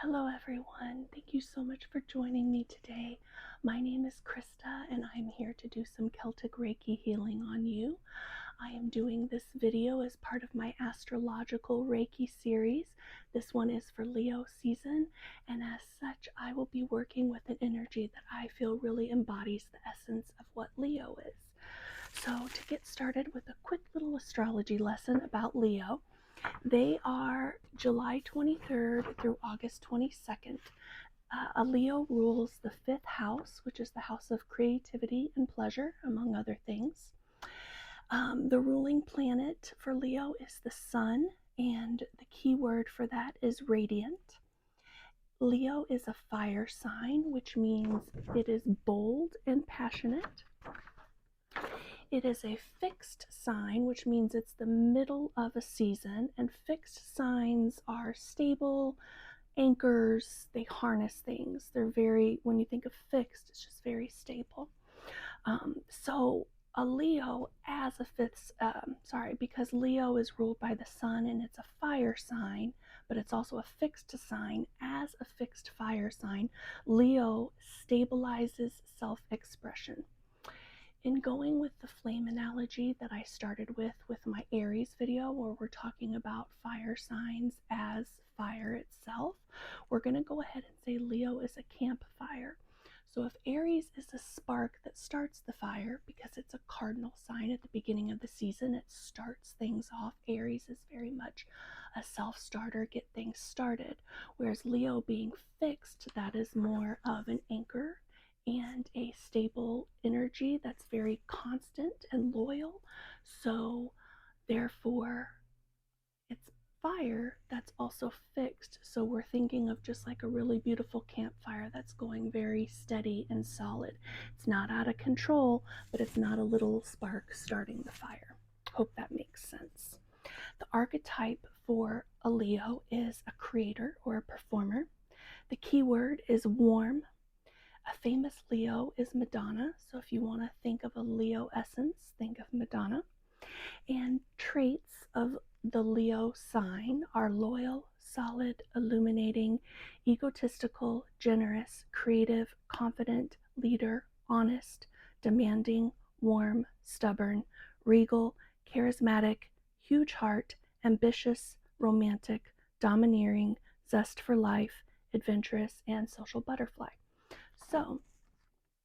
Hello everyone, thank you so much for joining me today. My name is Krista and I'm here to do some Celtic Reiki healing on you. I am doing this video as part of my astrological Reiki series. This one is for Leo season, and as such I will be working with an energy that I feel really embodies the essence of what Leo is. So to get started with a quick little astrology lesson about Leo, they are July 23rd through August 22nd. A Leo rules the fifth house, which is the house of creativity and pleasure, among other things. The ruling planet for Leo is the sun, and the key word for that is radiant. Leo is a fire sign, which means it is bold and passionate. It is a fixed sign, which means it's the middle of a season, and fixed signs are stable, anchors, they harness things. They're very, when you think of fixed, it's just very stable. So a Leo as a because Leo is ruled by the sun and it's a fire sign, but it's also a fixed sign. As a fixed fire sign, Leo stabilizes self-expression. In going with the flame analogy that I started with my Aries video, where we're talking about fire signs as fire itself, we're going to go ahead and say Leo is a campfire. So if Aries is a spark that starts the fire, because it's a cardinal sign at the beginning of the season, it starts things off. Aries is very much a self-starter, get things started. Whereas Leo being fixed, that is more of an anchor and a stable energy that's very constant and loyal. So therefore it's fire that's also fixed. So we're thinking of just like a really beautiful campfire that's going very steady and solid. It's not out of control, but it's not a little spark starting the fire. Hope that makes sense. The archetype for a Leo is a creator or a performer. The key word is warm. A famous Leo is Madonna, so if you want to think of a Leo essence, think of Madonna. And traits of the Leo sign are loyal, solid, illuminating, egotistical, generous, creative, confident, leader, honest, demanding, warm, stubborn, regal, charismatic, huge heart, ambitious, romantic, domineering, zest for life, adventurous, and social butterfly. So,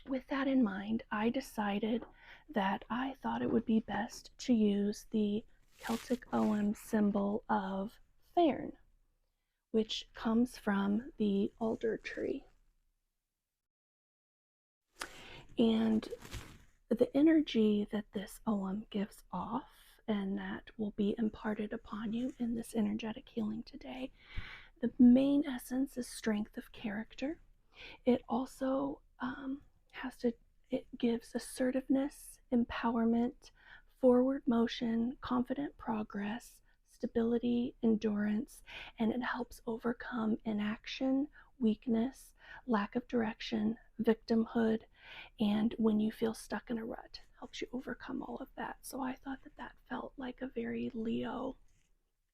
with that in mind, I decided that I thought it would be best to use the Celtic Ogham symbol of Fairn, which comes from the alder tree. And the energy that this Ogham gives off, and that will be imparted upon you in this energetic healing today, the main essence is strength of character. It also it gives assertiveness, empowerment, forward motion, confident progress, stability, endurance, and it helps overcome inaction, weakness, lack of direction, victimhood, and when you feel stuck in a rut, helps you overcome all of that. So I thought that that felt like a very Leo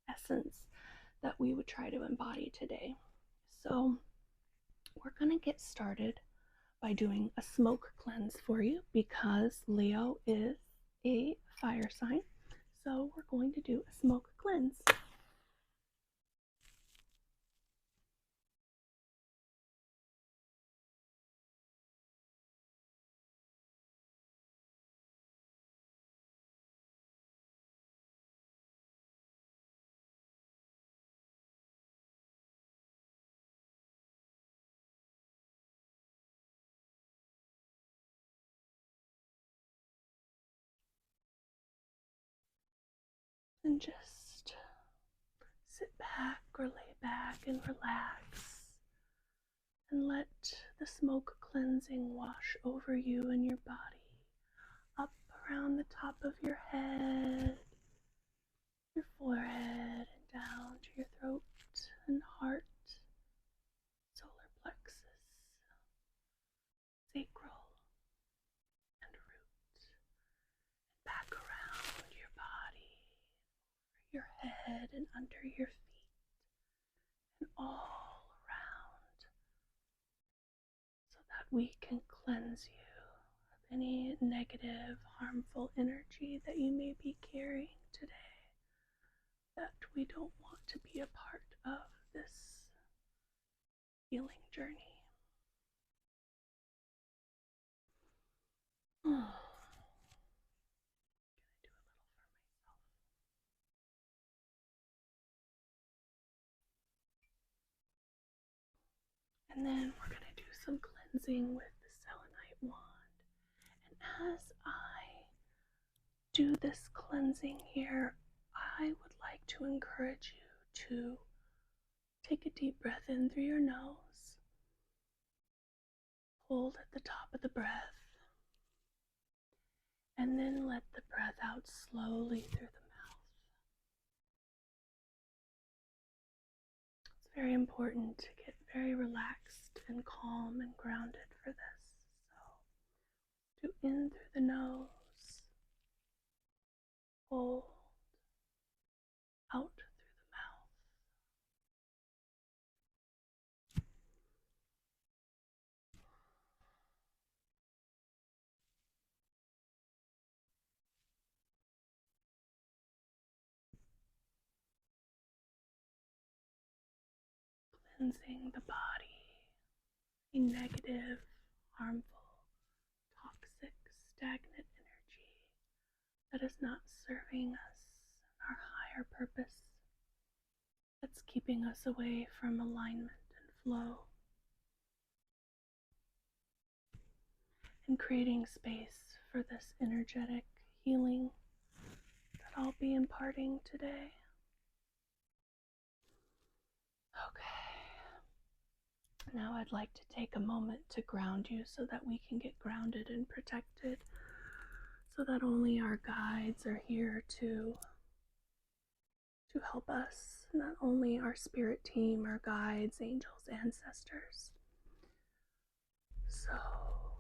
essence that we would try to embody today. So we're going to get started by doing a smoke cleanse for you because Leo is a fire sign. So we're going to do a smoke cleanse. And just sit back or lay back and relax and let the smoke cleansing wash over you and your body, up around the top of your head, your forehead, and down to your throat and heart, solar plexus, sacral, and root, and back around your body, your head and under your feet, and all around that we can cleanse you of any negative, harmful energy that you may be carrying today, that we don't want to be a part of this healing journey. And then we're going to do some cleansing with the selenite wand. And as I do this cleansing here, I would like to encourage you to take a deep breath in through your nose, hold at the top of the breath, and then let the breath out slowly through the mouth. It's very important to get very relaxed and calm and grounded for this. So, do in through the nose, hold, out through the mouth. Cleansing the body, any negative, harmful, toxic, stagnant energy that is not serving us and our higher purpose, that's keeping us away from alignment and flow, and creating space for this energetic healing that I'll be imparting today. Okay, now I'd like to take a moment to ground you so that we can get grounded and protected, so that only our guides are here to help us, not only our spirit team, our guides, angels, ancestors. So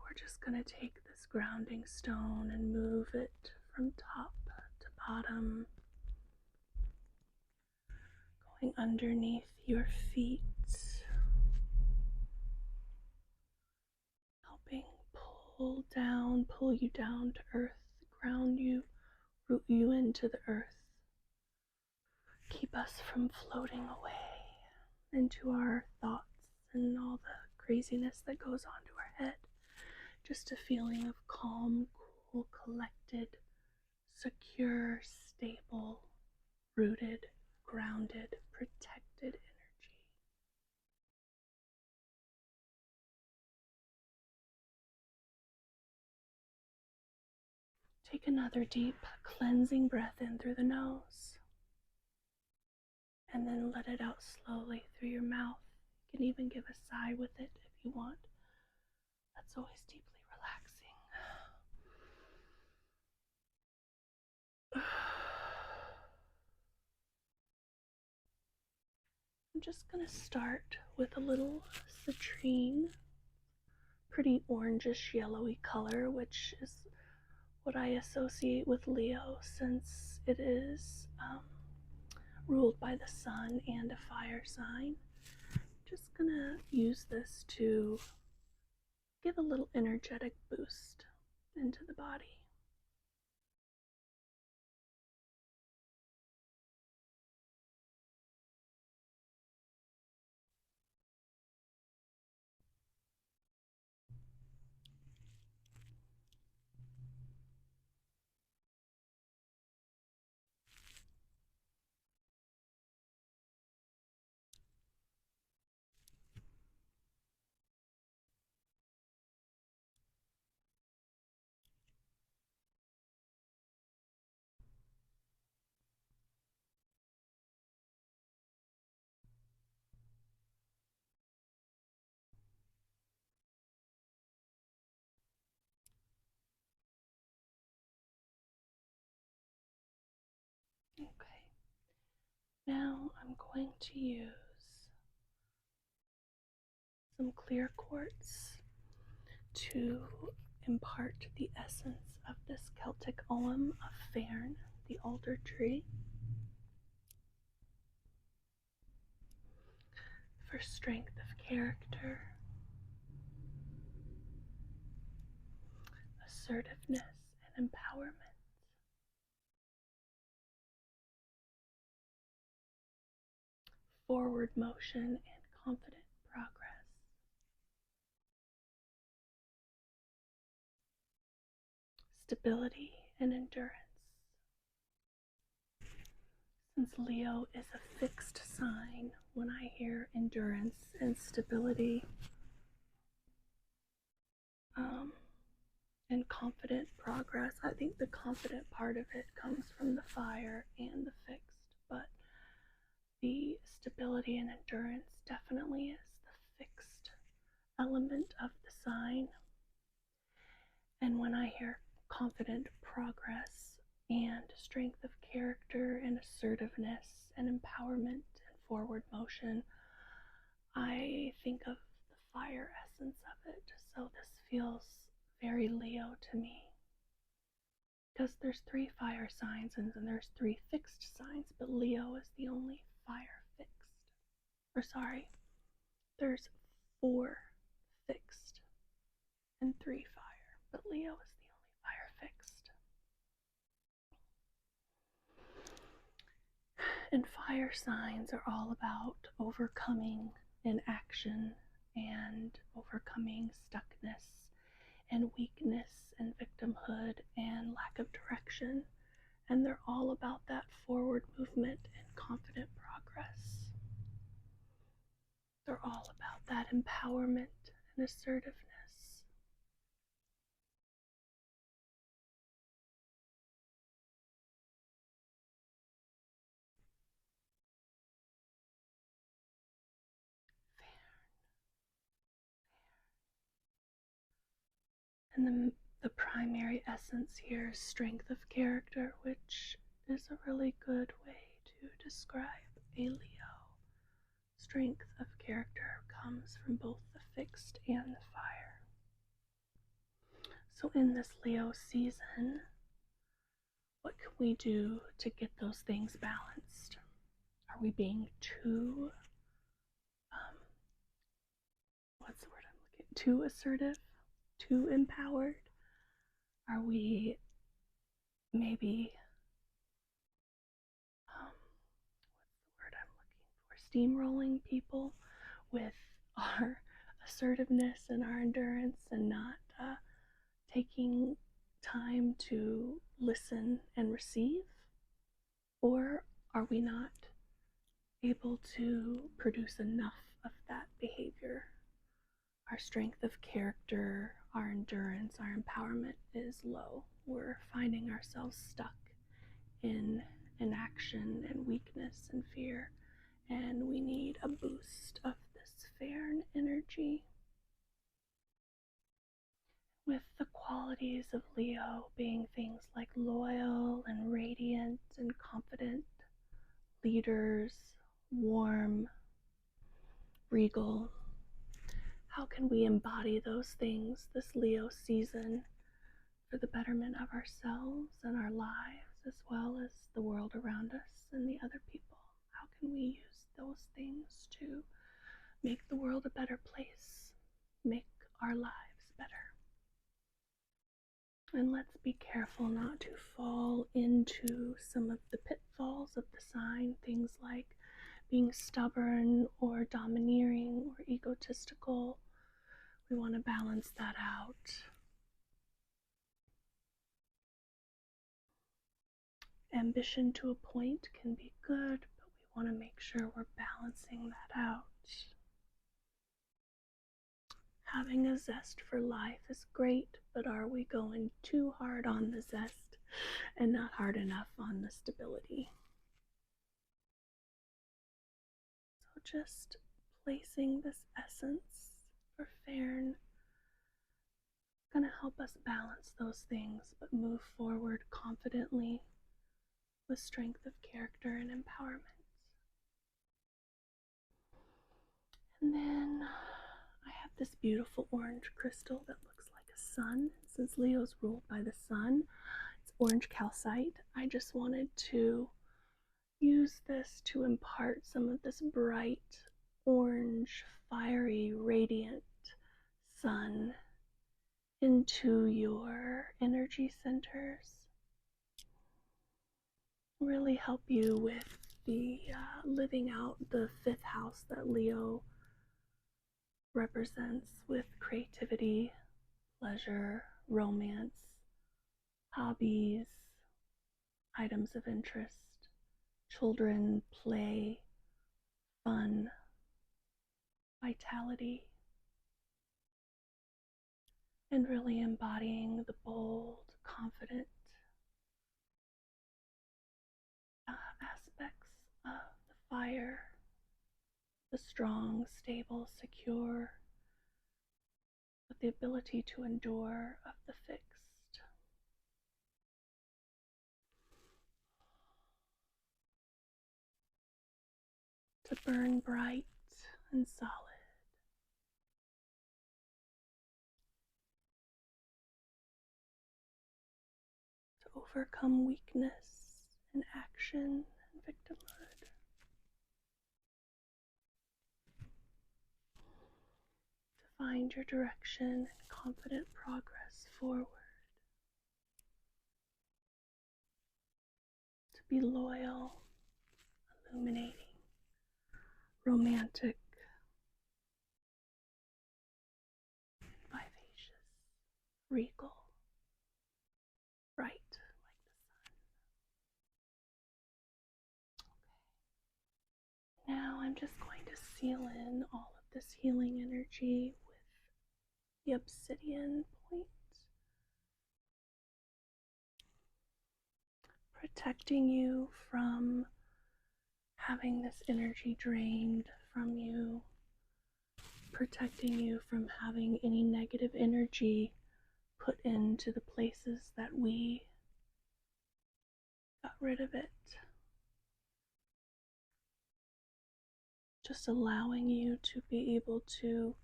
we're just going to take this grounding stone and move it from top to bottom, going underneath your feet, helping pull you down to earth, ground you, root you into the earth, keep us from floating away into our thoughts and all the craziness that goes on to our head. Just a feeling of calm, cool, collected, secure, stable, rooted, grounded, protected energy. Take another deep, cleansing breath in through the nose, and then let it out slowly through your mouth. You can even give a sigh with it if you want. That's always deeply relaxing. I'm just going to start with a little citrine, pretty orangish yellowy color, which is what I associate with Leo, since it is ruled by the sun and a fire sign. Just gonna use this to give a little energetic boost into the body. Okay, now I'm going to use some clear quartz to impart the essence of this Celtic Ogham of Fairn, the alder tree, for strength of character, assertiveness and empowerment. Forward motion and confident progress. Stability and endurance. Since Leo is a fixed sign, when I hear endurance and stability and confident progress, I think the confident part of it comes from the fire and the fixed, but the stability and endurance definitely is the fixed element of the sign. And when I hear confident progress and strength of character and assertiveness and empowerment and forward motion, I think of the fire essence of it. So this feels very Leo to me, because there's 3 fire signs and then there's 3 fixed signs, but Leo is the only fire fixed. Or sorry, there's 4 fixed and 3 fire, but Leo is the only fire fixed. And fire signs are all about overcoming inaction and overcoming stuckness and weakness and victimhood and lack of direction. And they're all about that forward movement and confident progress. They're all about that empowerment and assertiveness. And the primary essence here is strength of character, which is a really good way to describe a Leo. Strength of character comes from both the fixed and the fire. So in this Leo season, what can we do to get those things balanced? Are we being too, what's the word I'm looking at? Too assertive? Too empowered? Are we maybe, what's the word I'm looking for? Steamrolling people with our assertiveness and our endurance and not taking time to listen and receive? Or are we not able to produce enough of that behavior? Our strength of character, our endurance, our empowerment is low. We're finding ourselves stuck in inaction and weakness and fear, and we need a boost of this fair energy. With the qualities of Leo being things like loyal and radiant and confident, leaders, warm, regal. How can we embody those things this Leo season for the betterment of ourselves and our lives, as well as the world around us and the other people? How can we use those things to make the world a better place, make our lives better? And let's be careful not to fall into some of the pitfalls of the sign, things like being stubborn or domineering or egotistical. We want to balance that out. Ambition to a point can be good, but we want to make sure we're balancing that out. Having a zest for life is great, but are we going too hard on the zest and not hard enough on the stability? So just placing this essence for Fairn going to help us balance those things, but move forward confidently with strength of character and empowerment. And then I have this beautiful orange crystal that looks like a sun. Since Leo's ruled by the sun, it's orange calcite. I just wanted to use this to impart some of this bright orange, fiery, radiant sun into your energy centers, really help you with the living out the fifth house that Leo represents, with creativity, pleasure, romance, hobbies, items of interest, children, play, fun, vitality, and really embodying the bold, confident aspects of the fire, the strong, stable, secure, with the ability to endure of the fixed. To burn bright and solid. To overcome weakness and action and victimhood. To find your direction and confident progress forward. To be loyal, illuminating, romantic, vivacious, regal, bright like the sun. Now I'm just going to seal in all of this healing energy with the obsidian point, protecting you from having this energy drained from you, protecting you from having any negative energy put into the places that we got rid of it. Just allowing you to be able to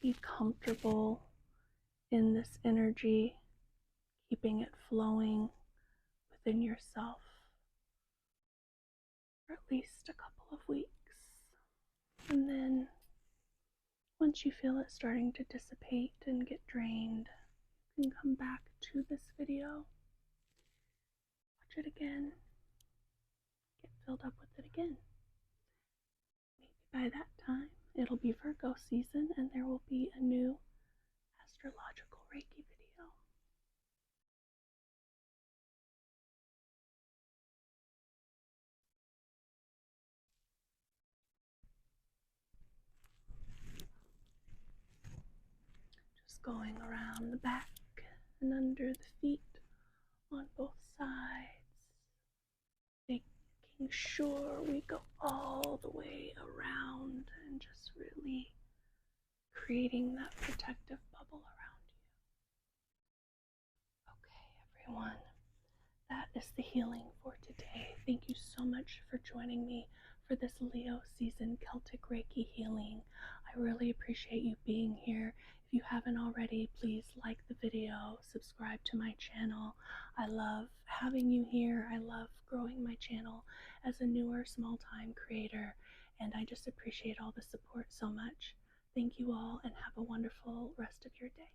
be comfortable in this energy, keeping it flowing within yourself for at least a couple of weeks. And then once you feel it starting to dissipate and get drained, you can come back to this video, watch it again, get filled up with it again. Maybe by that time it'll be Virgo season and there will be a new astrological Reiki video. Just going around the back and under the feet on both sides, making sure we go all the way around and just really creating that protective bubble around you. Okay, everyone, that is the healing for today. Thank you so much for joining me for this Leo season Celtic Reiki healing. I really appreciate you being here. If you haven't already, please like the video, subscribe to my channel. I love having you here. I love growing my channel as a newer small-time creator, and I just appreciate all the support so much. Thank you all, and have a wonderful rest of your day.